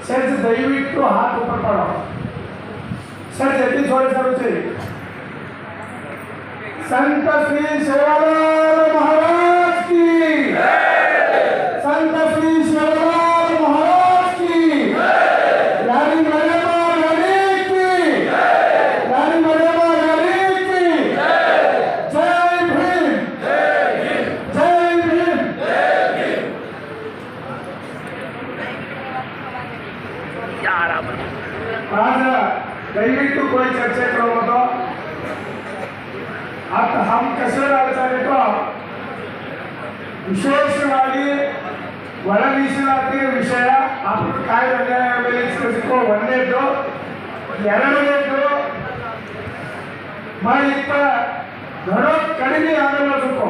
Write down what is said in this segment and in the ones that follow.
Sir दयविಟ್ಟು हाथ ऊपर करो सर जल्दी थोड़े सर उठे संत श्री सेवालाल महाराज की संत श्री सेवालाल महाराज की यानी मरेमा यानी की यानी मरेमा यानी की जय भीम जय भीम आज दयविಟ್ಟು कोई चर्चा करो तो आता हम कसे तो विशेषವಾಗಿ ಒಳ ಮೀಸಲಾತಿ ವಿಷಯ आपण काय ಬೆಳೆಸಿಕೊಳ್ಳೋ ಒಂದೇದು ಎರಡನೇದು मैं इतना घरों कड़ी आंदोलन को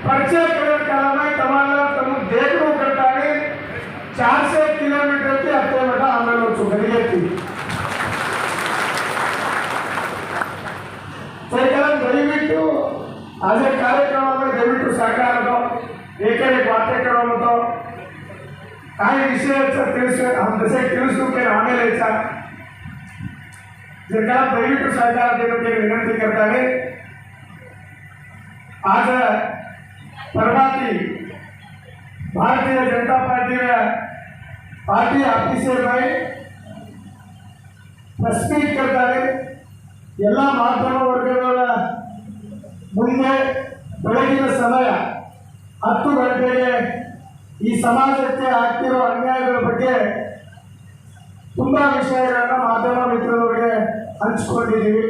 परिचय करने काल तमारा तम देखो करता है 400 किलोमीटर की हत्या मटा आंदोलन को करिए थी दयविಟ್ಟು आज कार्यक्रम में दयविಟ್ಟು सहकार दो एक बातें करो तो काही विषय हम जैसे के आमेले जर दयविಟ್ಟು सहकार देने विनंती करता है आज परवाती भारतीय जनता पार्टी ऑफिस में प्रेस मीट करता है ಎಲ್ಲ ಮಾಧ್ಯಮ ವರ್ಗಗಳ ಮುಂದೆ ಬೆಳಗಿನ ಸಮಯ 10 ಗಂಟೆಗೆ ಈ ಸಮಾಜಕ್ಕೆ ಆಗ್ತಿರೋ ಅನ್ಯಾಯಗಳ ಬಗ್ಗೆ ತುಂಬಾ ವಿಷಯಗಳನ್ನು ಮಾಧ್ಯಮ ಮಿತ್ರರಿಗೆ ಹಂಚಿಕೊಂಡಿದ್ದೀವಿ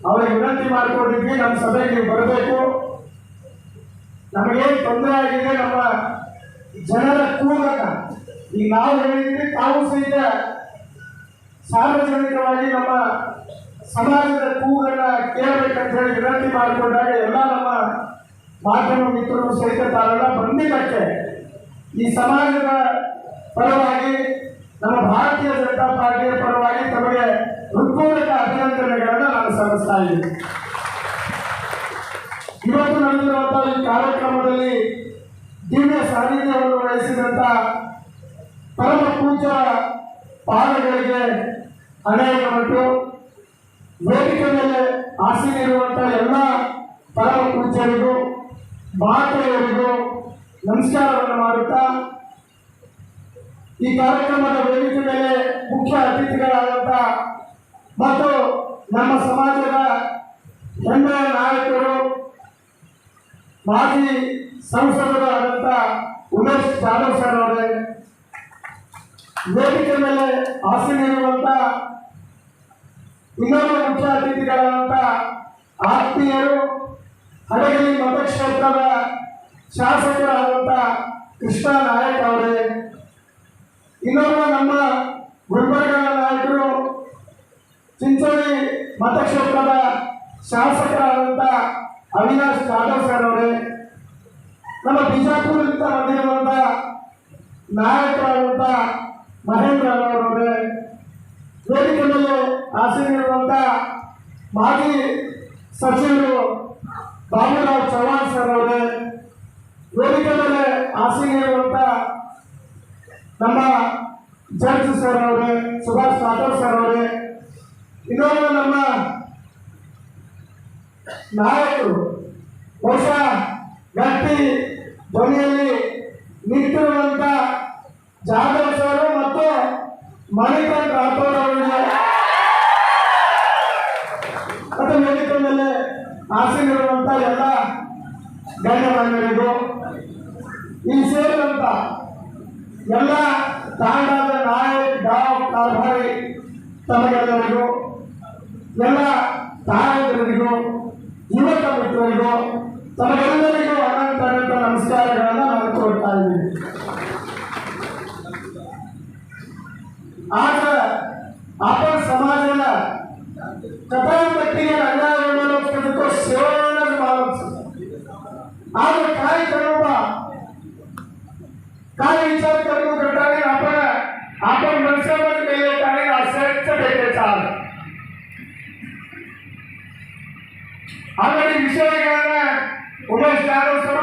ಅವರಿಗೆ ವಿನಂತಿ ಮಾಡಿಕೊಂಡಿದ್ವಿ ನಮ್ಮ ಸಭೆಗೆ ನೀವು ಬರಬೇಕು ನಮಗೇನು ತೊಂದರೆ ಆಗಿದೆ ನಮ್ಮ ಜನರ ಕೂಗನ್ನ ಈಗ ನಾವು ಹೇಳಿದ್ವಿ ತಾವು ಸಹಿತ ಸಾರ್ವಜನಿಕವಾಗಿ ನಮ್ಮ ಸಮಾಜದ ಕೂಗನ್ನ ಕೇಳಬೇಕಂತ ಹೇಳಿ ವಿನಂತಿ ಮಾಡಿಕೊಂಡಾಗ ಎಲ್ಲ ನಮ್ಮ ಮಾಧ್ಯಮ ಮಿತ್ರರು ಸಹಿತ ತಾವೆಲ್ಲ ಬಂದಿದ್ದಕ್ಕೆ ಈ ಸಮಾಜದ ಪರವಾಗಿ ನಮ್ಮ ಭಾರತೀಯ ಜನತಾ ಪಾರ್ಟಿಯ ಪರವಾಗಿ ತಮಗೆ ಹೃತ್ಪೂರ್ವಕ ಅಭಿನಂದನೆಗಳನ್ನು ನಾನು ಸಲ್ಲಿಸ್ತಾ ಇದ್ದೀನಿ ಇವತ್ತು ನಡೆದಿರುವಂತಹ ಈ ಕಾರ್ಯಕ್ರಮದಲ್ಲಿ ದಿವ್ಯ ಸಾನ್ನಿಧ್ಯವನ್ನು ವಹಿಸಿದಂತ ಪರಮ ಪೂಜ್ಯ ಪಾದಗಳಿಗೆ ಅನೇಕ ಮಟ್ಟು ವೇದಿಕೆ ಮೇಲೆ ಆಸೀನಿರುವಂತಹ ಎಲ್ಲ ಪರಮ ಪೂಜ್ಯರಿಗೂ ಮಾತೆಯರಿಗೂ ನಮಸ್ಕಾರವನ್ನು ಮಾಡುತ್ತಾ ಈ ಕಾರ್ಯಕ್ರಮದ ವೇದಿಕೆ ಮೇಲೆ ಮುಖ್ಯ ಅತಿಥಿಗಳಾದಂಥ ಮತ್ತು ನಮ್ಮ ಸಮಾಜದ ಹೆಮ್ಮೆಯ ನಾಯಕರು ಮಾಜಿ ಸಂಸದರಾದಂಥ ಉಮೇಶ್ ಜಾಧವ್ ಸರ್ ಅವರೇ, ವೇದಿಕೆ ಮೇಲೆ ಆಸೀನಿರುವಂಥ ಇನ್ನೊಬ್ಬ ಮುಖ್ಯ ಅತಿಥಿಗಳಾದಂಥ ಆತ್ಮೀಯರು ಹಡಗಲಿ ಮತಕ್ಷೇತ್ರದ ಶಾಸಕರಾದಂಥ ಕೃಷ್ಣ ನಾಯಕ್ ಅವರೇ, ಇನ್ನೊಬ್ಬ ನಮ್ಮ ಗುಲ್ಬರ್ಗದ ನಾಯಕರು ಚಿಂಚೋಳಿ ಮತಕ್ಷೇತ್ರದ ಶಾಸಕರಾದಂಥ ಅವಿನಾಶ್ ಜಾಧವ್ ಸರ್ ಅವರೇ, ನಮ್ಮ ಬಿಜಾಪುರದಿಂದ ಬಂದಿರುವಂಥ ನಾಯಕರಾದಂಥ ಮಹೇಂದ್ರ ಅವರವರೇ, ವೇದಿಕೆ ಮೇಲೆ ಆಸೀನಿರುವಂಥ ಮಾಜಿ ಸಚಿವರು ಬಾಬುರಾವ್ ಚೌಹಾಣ್ ಸರ್ ಅವರೇ, ವೇದಿಕೆ ಮೇಲೆ ಆಸೀನಿರುವಂಥ ನಮ್ಮ ಜಡ್ಜ್ ಸರ್ ಅವರೇ, ಸುಭಾಷ್ ರಾಠೋಡ್ ಸರ್ ಅವರೇ, ಇನ್ನೊಬ್ಬ ನಮ್ಮ ನಾಯಕರು ಬಹುಶಃ ಗಟ್ಟಿ ಧ್ವನಿಯಲ್ಲಿ ನಿಂತಿರುವಂಥ ಜಾಧವ್ ಸರ್ ಮತ್ತು ಮಣಿಕಾಂತ್ ರಾಠೋಡ್ ಅವರಿಗೆ ಮತ್ತು ವೇದಿಕೆ ಮೇಲೆ ಆಸೀನಿರುವಂಥ ಎಲ್ಲ ಗಣ್ಯಮಾನ್ಯರಿಗೂ ಇಲ್ಲಿ ಸೇರಿದಂಥ ಎಲ್ಲ ತಾಂಡದ ನಾಯಕ್ ಡಾವ್ ಕಾರ್ಭಾರಿ ತಮಗೆಲ್ಲರಿಗೂ ಎಲ್ಲ ತಾಯಂದಿರಿಗೂ ಯುವಕ ಮಿತ್ರರಿಗೂ ತಮಗೆಲ್ಲರಿಗೂ ಅನಂತ ಅನಂತ ನಮಸ್ಕಾರಗಳನ್ನು ನಾನು ಕೊಡ್ತಾ ಇದ್ದೀನಿ. आज आपण समाजाला कथापट्टीने अन्याय को सेवणच माणूस आज काय करू बा काय विचार करू करताना आपण मनसावर गेले आणि असंच भेटे चाल ಆಲ್ರೆಡಿ ವಿಷಯಗಳನ್ನ ಉಮೇಶ್ ಜಾಧವ್ ಸರ್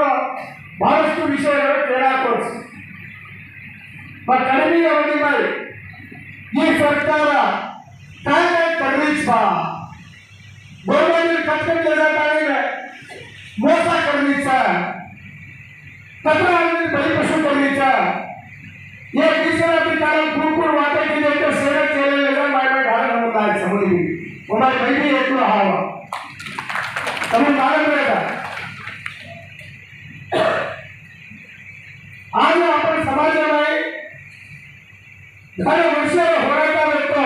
ಬಹಳಷ್ಟು ವಿಷಯಗಳು ಕೇಳಾಕೋಸ್ मग कमी अवधीमध्ये ही सरकार काय काय करवीच बा गोरगरीब कष्टकरी जाताना मोसा करवीचा तक्रार बलिपशु करवीचा ये किसरा पिताला कुरकुर वाटे की लेकर सेवा केलेले जण माझ्या घरात होता आहे समोर कोणाला माहिती येतो हवा तुम्ही मालूम आहे का आज आपण समाजामध्ये हर वर्ष होराटा भेटतो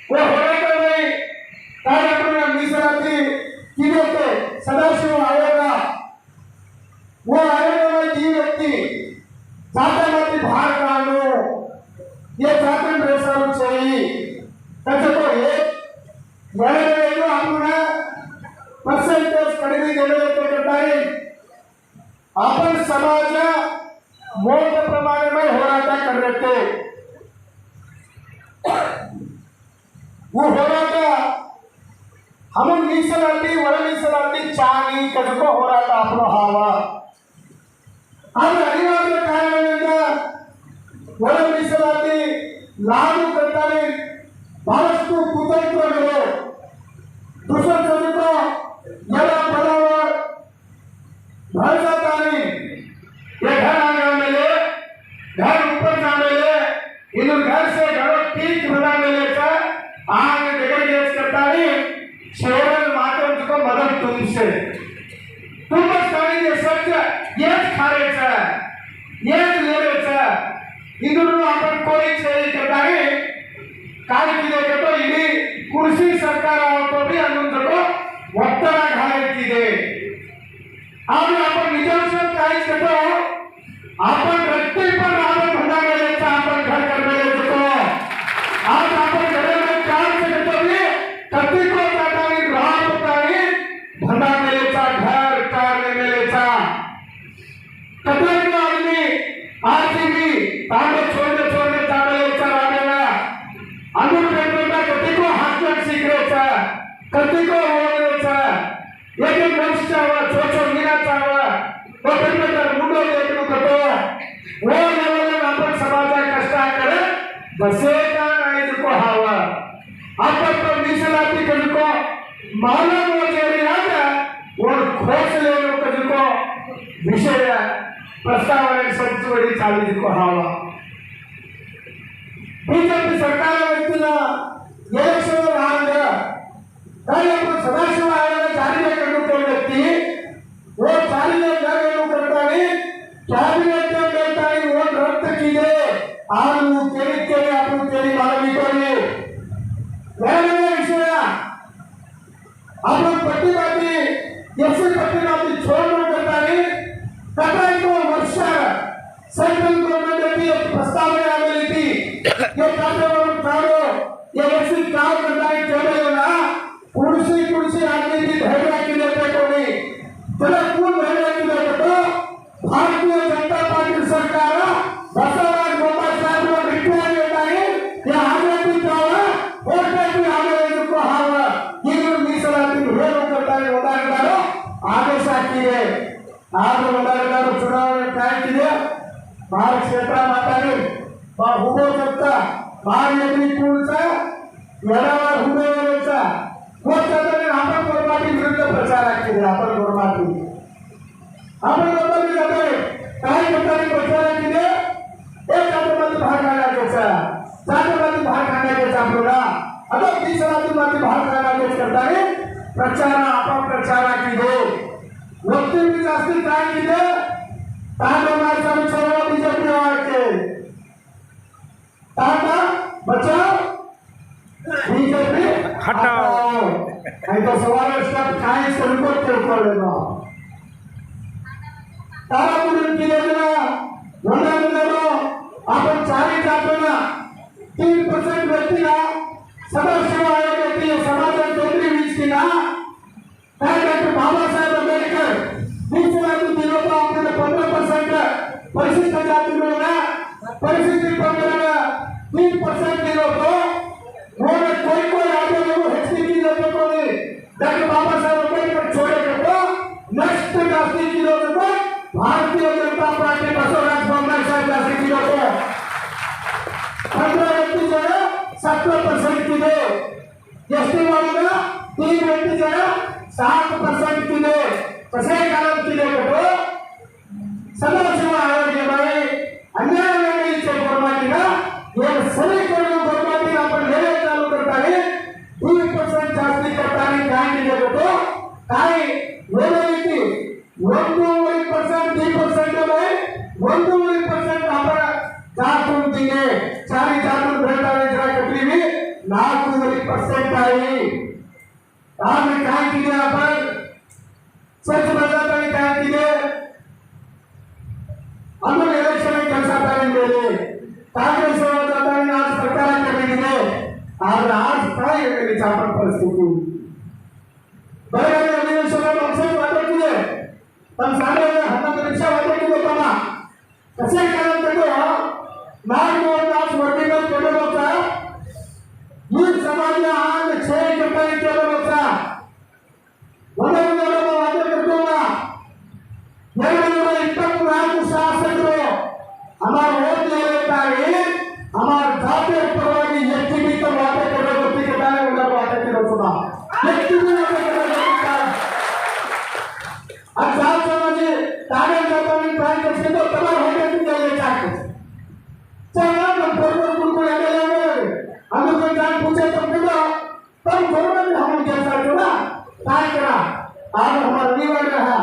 वो होराटा में काय आपण मीಸಲಾತಿ किती सदाशिव आयोगा वो आयोगामध्ये जी व्यक्ती जातामध्ये भार काढणं हे जातन रेसारू चाहिए त्याचं तो एक वेळेवेळेला आपण पर्सेंटेज कमी देण्याचे करताय आपण समाज मोठ्या प्रमाणामध्ये होराटा करते वो होराटा हम मीಸಲಾತಿ ಒಳ मीಸಲಾತಿ ಚಾಗಿ ಕದಕೋ ಹೋರಾಟ आपण ಹಾವ ಆದರೆ ಅನಿವಾರ್ಯ ಕಾರಣದಿಂದ ಒಳ मीಸಲಾತಿ लागू करताना ಬಹಳಷ್ಟು ಕುತಂತ್ರಗಳು दुसरं याला पदावर भर जाता नहीं ये घर आने वाले घर ऊपर जाने वाले इन घर से घरों ठीक बना मिले का आग बिगड़ गए करता नहीं केवल मात्र तुमको मदद तुमसे तुम बस करेंगे सच ये खारेचा ये लेरेचा इधर आपण कोई चाहिए करता है काय केले तो इडी कुर्सी सरकार आवतो भी ಅನ್ನುವಂಥದ್ದು ಒತ್ತಡ घालायची आज आपण निजामशाह काय करतो आपण रस्ते पर आपण भंडा मेलेचा आपण घर कर मेलेचा आज आपण घरामध्ये काम करतो भी कधी को जातानी राह होतानी भंडा मेलेचा घर कार मेलेचा कतला आदमी आज भी तांडे छोड़ने चावलेचा रामेला अनूर बेटा कधी को हाथ सीखरेचा कधी को होलेचा एक वर्ष चावा छोटो मीरा चावा तो बेटा मुंडो देखनो कतो वो लेवल आपण समाजा कष्ट करे बसे का नाही को हावा आपण तो मीಸಲಾತಿ कनको मानव वगैरे आता और खोसले लोक कनको विषय प्रस्तावने संचवडी चालू को हावा बीजेपी सरकार व्यक्तीला इलेक्शन राहंग काय आपण सदाशिव आयोगाने जारी करतो व्यक्ती वो जारी करताना कॅबिनेट करताना वो रद्द केले आणि केली आपण केली मागणी केली वेगवेगळ्या विषय आपण प्रतिबादी यसे प्रतिबादी छोडून करताना कटाई को वर्ष सेंट्रल गवर्नमेंट की प्रस्तावने आलेली थी ये काटेवरून काढो ये यसे काम करताना केले ना कुर्सी आदमी की धैर्य की लेते कोणी त्याला कोण धैर्य की लेतो भारतीय जनता पार्टी सरकार बसवराज बोपाळ साहेब रिक्वायर येत आहे या आदेशाची जावा कोर्टाची आदेश को हावा इकडून मीಸಲಾತಿ ಹೇಳು करताना उदाहरणदारो आदेश ಹಾಕಿದೆ आज उदाहरणदारो चुनावणे काय केले बाहेर क्षेत्रामध्ये उभो शकता बाहेर येथील कुळचा येणारा उमेदवाराचा कोर्टाने आपण गोरमाटी विरुद्ध प्रचार केले आपण गोरमाटी जाते काय करताना प्रचार केले एक जातीमध्ये भाग काढायचा जातीमध्ये भाग काढायचा आपल्याला आता मीಸಲಾತಿ भाग काढायचा करताना प्रचार आपण प्रचार केले व्यक्ती जास्ती काय केले तांडवनाचा विचार बीजेपी वाढते तांडा बचाव बीजेपी हटाओ तो सवाल स्टाफ काय संकोच करतो तारापुरी केलेला वंदनालो आपण चारी जातना 3% व्यक्तीला सदाशिव आयोगाची समाजात नोकरी विचारली ना काय डॉक्टर बाबासाहेब आंबेडकर मीಸಲಾತಿ दिलो तो आपल्याला 15% परिशिष्ट जाती मिळवला परिशिष्ट पंधराला 3% दिलो तो मोरे कोई आदमी हेचकी देतो कोणी डॉक्टर बाबासाहेब आंबेडकर छोड़े को नष्ट जाती दिलो तो भारतीय जनता पार्टी बसवराज बोम्माई साहेब किलो एसटी वालों 3 व्यक्ति जरा 7% किलो कसे कारण किलो को समाजसेवा आयोग बाई अन्याय गवर्नमेंट एक समीकरण गवर्नमेंट आपण हे चालू करताना 2% जास्ती करताना काय केलं होतं काय वेळेची 1% 3% मध्ये 1% आपण जातून दिले 4 जातून भेटायला जरा कटली मी 4% आहे आम्ही काय केले आपण स्वच्छ भारताने काय केले आम्ही इलेक्शन ಕೆಲಸಗಳನ್ನು दिले कांग्रेस सरकारने आज सरकारने दिले आज काय आहे आपण परिस्थिती बरोबर अधिवेशन पक्षाने वाटप केले पण साधारण 11 रिक्षा वाटप केले होता कसे कारण त्याचं नागरिकांना वर्गीकरण केलं होतं ही समाजाला आज 6 टक्के केलं होतं वडील वाटप करतो ना निर्णय 24 शासकರು हमारे वोट ले लेता है हमारे जाते परवानी व्यक्ति भी तो वाटे कर व्यक्ति के बारे में वाटे कर सुना व्यक्ति भी वाटे कर अब साथ समझे तारे जाता नहीं ट्राई करते तो तबाह हो गए तुम ले जाके चला तो परवर को ले ले हम कोई जान पूछे तो बोलो तब गवर्नमेंट हम जैसा जोड़ा काय करा आज हमारा निवार रहा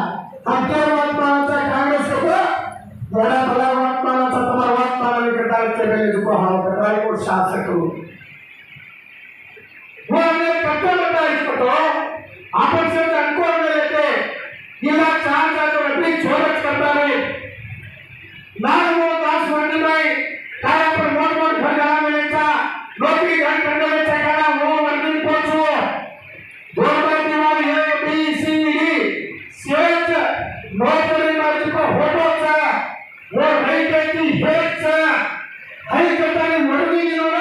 हम क्या बात मानता कांग्रेस को बड़ा बड़ा बात मानता तुम्हारा बात मानने के डाल के मैंने जो कहा कटाई को शासक हो वो हमने कट्टा बता इसको तो आपन से अंको में लेते ये बात चार का तो अपनी छोरत करता है नाम वो 10 वर्णी में काय पर मोट भरगा मिलेगा नौकरी घंट करने में चला वो वर्णी पहुंचो गवर्नमेंट वाली है बी सी डी सेट नौकरी मार्ग को होटो का वो रैतकी हेच ಹೈಕಮಾಂಡ್ ಮಡಗಿನೋರ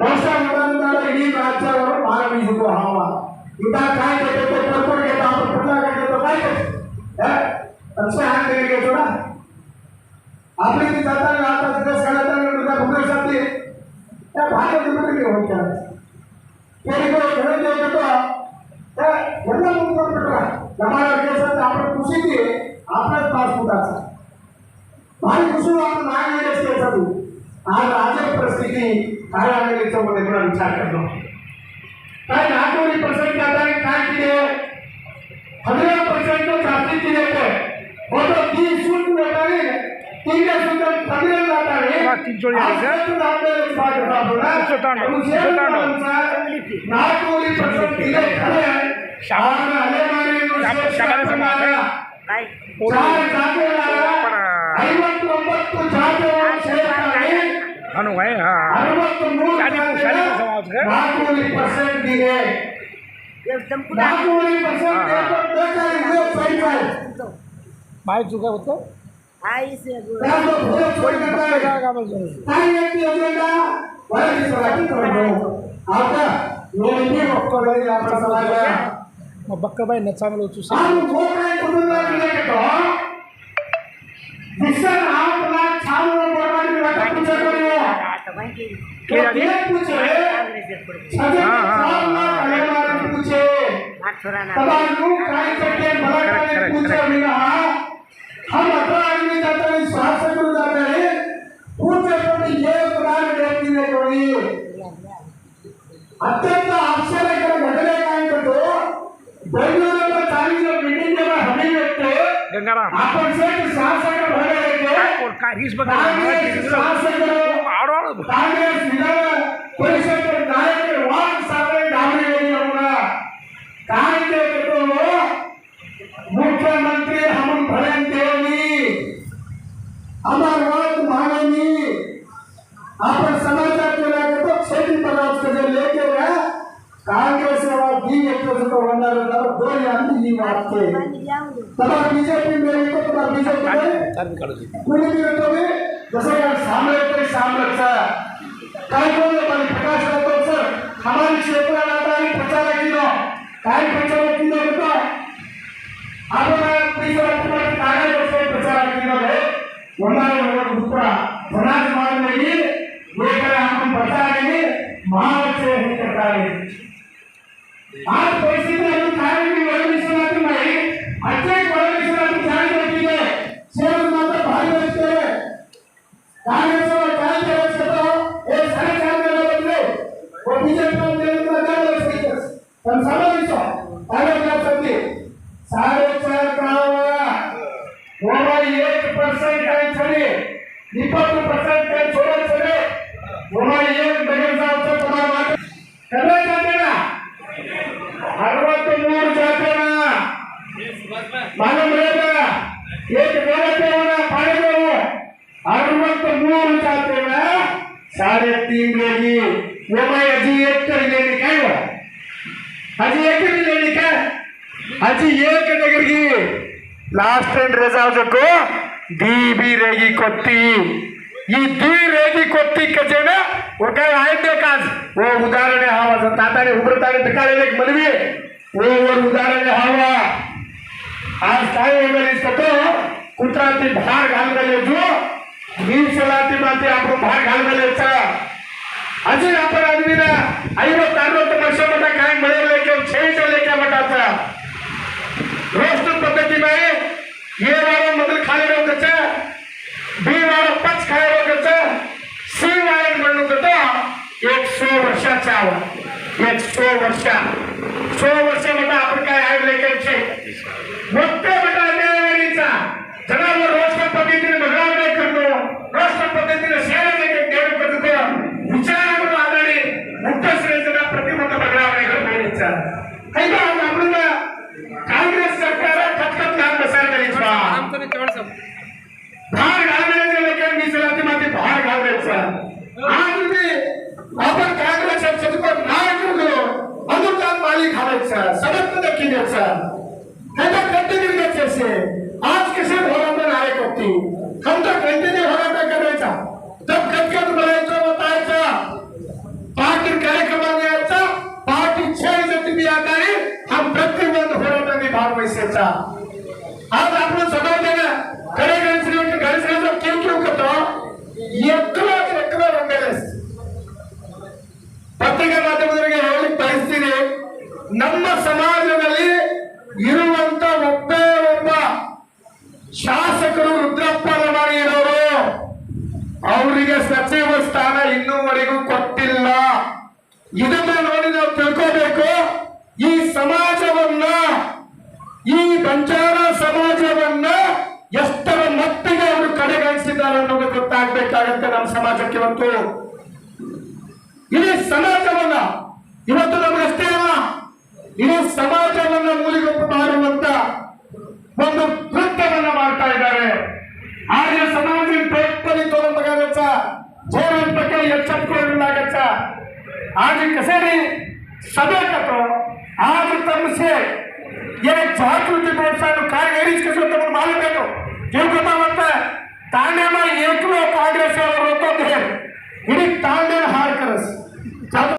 ವರ್ಷ ಮಡಗಿನೋರ ಈ ರಾಜ್ಯವರು ಮಾನವಿಸುವ ಹಾವ ಇದ ಕಾಯ್ದೆ ಕೊಡ್ಕೊಡ್ಗೆ ತಾವು ಪುಟ್ಲಾಗೆ तो काय अच्छा हाथ देंगे थोड़ा आपने भी जाता है आता है सड़ता है उनका भूखे साथी क्या भागे तुम्हें नहीं होता तेरे को घर दे तो ಎಲ್ಲ ಮುಂದುವರೆದ हमारा देश ಅಂತ आपण खुशी थी आपने पासपोर्ट आचा भाई खुशी आपण नाही देशाचं आज राजकीय परिस्थिती काय आहे याच्यामध्ये थोडा विचार करतो काय 4% आधारे काय केले 15% तो जास्ती केले हो तो 30 सूट भेटावे 3 सूट 15 जातावे 3 जोडी आहे सर आपल्याला पाठवतो आपण 4% दिले खरे शाबाने आले मारे शाबाने समाज काय 4 जातेला 59 जाते हनु भाई हां 63 समाज है 4% दिले एकदम 4% बाइक चुका होतो आई से कोई का बोल काय व्यक्ती एजेंडा वरती सराठी करो आता मी बक्कळ आपला समाज मग बक्कळ बाई न चांगलं होतो आणि वो काय करून लागले तो दिसन आपला छान बरवाडी वाटा पूजा करियो के पूछे हां पूछे तबानु काय करके भला काय पूछे बिना हम अपराधी जाते हैं शासक को जाते हैं पूछे तो ये प्राण व्यक्ति ने कोई अत्यंत आश्चर्यकर घटना काय करतो बेंगळुरूला चाललेल्या मीटिंग ला हमी व्यक्ती गंगाराम आपण सेट शासक भले येते और काहीच बघा शासक कांग्रेस विधान परिषद नायक वाद सारे डावरे गेली होगा काय करतो मुख्यमंत्री हम भरण देवी अमर वाद मानेनी आपण समाजात केला तो क्षेत्री पदार्थ के लेके गया कांग्रेस वाला दी एक तो वंदर दो यानी ही बात के तब बीजेपी में तो तब बीजेपी कोणी भी तो में जैसे का साम्राज्य काय बोल पण प्रकाश राठोड सर हमारे क्षेत्र में आता है 50 किलो काय 50 किलो होता आपण प्रिंसिपल कार्य वर्ष 50 किलो है वंदर दुसरा समाज मानले ये करे आपण बता रहे महाराष्ट्र आज परिस्थिती अजून काय की वळविसरात नाही अनेक वळविसरात काय होतीये शेअर मात्र भारी असते काँग्रेसवर काय करायचं हे सारे कामगार बदले व बीजेपी देण्याचा काय असते पण समावेश काय करते 4.5 कावा ओवा 1% काय छडे 20% काय छोडे छडे ओवा 1 बगल जावचं प्रमाण कदर जाते ना 63 जाते ना मालूम रहेगा एक बोलते होना पाड़े हो 63 जाते ना 3.5 रहेगी वो मैं अजी एक कर लेने क्या हुआ अजी एक कर लेने क्या अजी एक नगर की लास्ट एंड रिजर्व को दी भी रहेगी कोट्टी ये दी रहेगी कोट्टी कचेना वो काय आहे काज वो उदाहरण हवा ताताने उभरताने टिकालेले एक मनवी वो उदाहरण हवा आज काय होईल तो कुत्राती भार घालगले जो मीಸಲಾತಿ ಮಾತೆ आपण भार घालगलेचा अजून आपण आदमीना 50-60 वर्ष मटा काय मिळवले की छेचले की मटाचा रोस्ट पद्धती नाही ये वाला मधल खाले रोगचा बी वाला पच खाले रोगचा सी वाला म्हणून तो 100 वर्षाचा 100 वर्ष मटा आपण काय आडले की मोठे मटा देवारीचा जनावर रोस्ट पद्धतीने बदलाव नाही करतो रोस्ट पद्धतीने सेवा नाही देव करतो विचारावर आधारे मोठ्या श्रेणीचा प्रतिमत बदलाव नाही करण्याचा हैदा आपण काँग्रेस सरकार खतखत काम बसार करीचा भार घालण्याचे लेखन मीಸಲಾತಿ माते भार घालण्याचा आज मी आपण काँग्रेस सरकार नाही करतो अनुदान मालिक घालायचा सबक नक्की द्यायचा हैदा कंटिन्यू द्यायचे आज कैसे होराटा नायक होती हम तो कंटिन्यू होराटा करायचा तब खतखत बनायचं बतायचा पार्टी कार्यक्रमाने यायचा पार्टी छेड जती भी आता है हम प्रतिबंध होराटा में भाग वैसेचा आज आपण समजते ना खरे गणश्रीचं क्यों करतो एकला रंगलेस ಪತ್ರಿಕೆ ಮಾಧ್ಯಮದವರಿಗೆ ಹೇಳಿ ಪರಿಸ್ಥಿತಿ ನಮ್ಮ ಸಮಾಜದಲ್ಲಿ ಇರುವಂತ ಒಬ್ಬ ಶಾಸಕರು ರುದ್ರಪ್ಪ ಲಮಾಣಿ ಇರೋರು ಅವರಿಗೆ ಸಚಿವ ಸ್ಥಾನ ಇನ್ನೂವರೆಗೂ ಕೊಟ್ಟಿಲ್ಲ ಇದನ್ನ ನೋಡಿ ನಾವು ತಿಳ್ಕೋಬೇಕು ಈ ಸಮಾಜವನ್ನ ಈ ಬಂಜಾರ ಸಮಾಜವನ್ನ ಎಷ್ಟರ ಮಟ್ಟಿಗೆ ಅವರು ಕಡೆಗಣಿಸಿದ್ದಾರೆ ಅನ್ನೋದು ಗೊತ್ತಾಗಬೇಕಾಗುತ್ತೆ ನಮ್ಮ ಸಮಾಜಕ್ಕೆ ಇವತ್ತು ಇಡೀ ಸಮಾಜವನ್ನ ಇವತ್ತು ನಮಗಷ್ಟೇ ಅಲ್ಲ ಇಡೀ ಸಮಾಜವನ್ನ ಮೂಲಿಗೊಪ್ಪು ಮಾಡುವಂತ ಒಂದು ಕೃತ್ಯವನ್ನ ಮಾಡ್ತಾ ಇದ್ದಾರೆ आज समाज टोटली तोरण बघायचा धोरण प्रकारे यच्छत करून लागायचा आज कसे रे सभा करतो आज तमसे ये जागृती प्रोत्साहन काय गरीज कसं तर मालूम देतो हे कथा म्हणतात तांड्याला एकलो काँग्रेसवर होतो ते इडी तांड्या हार करस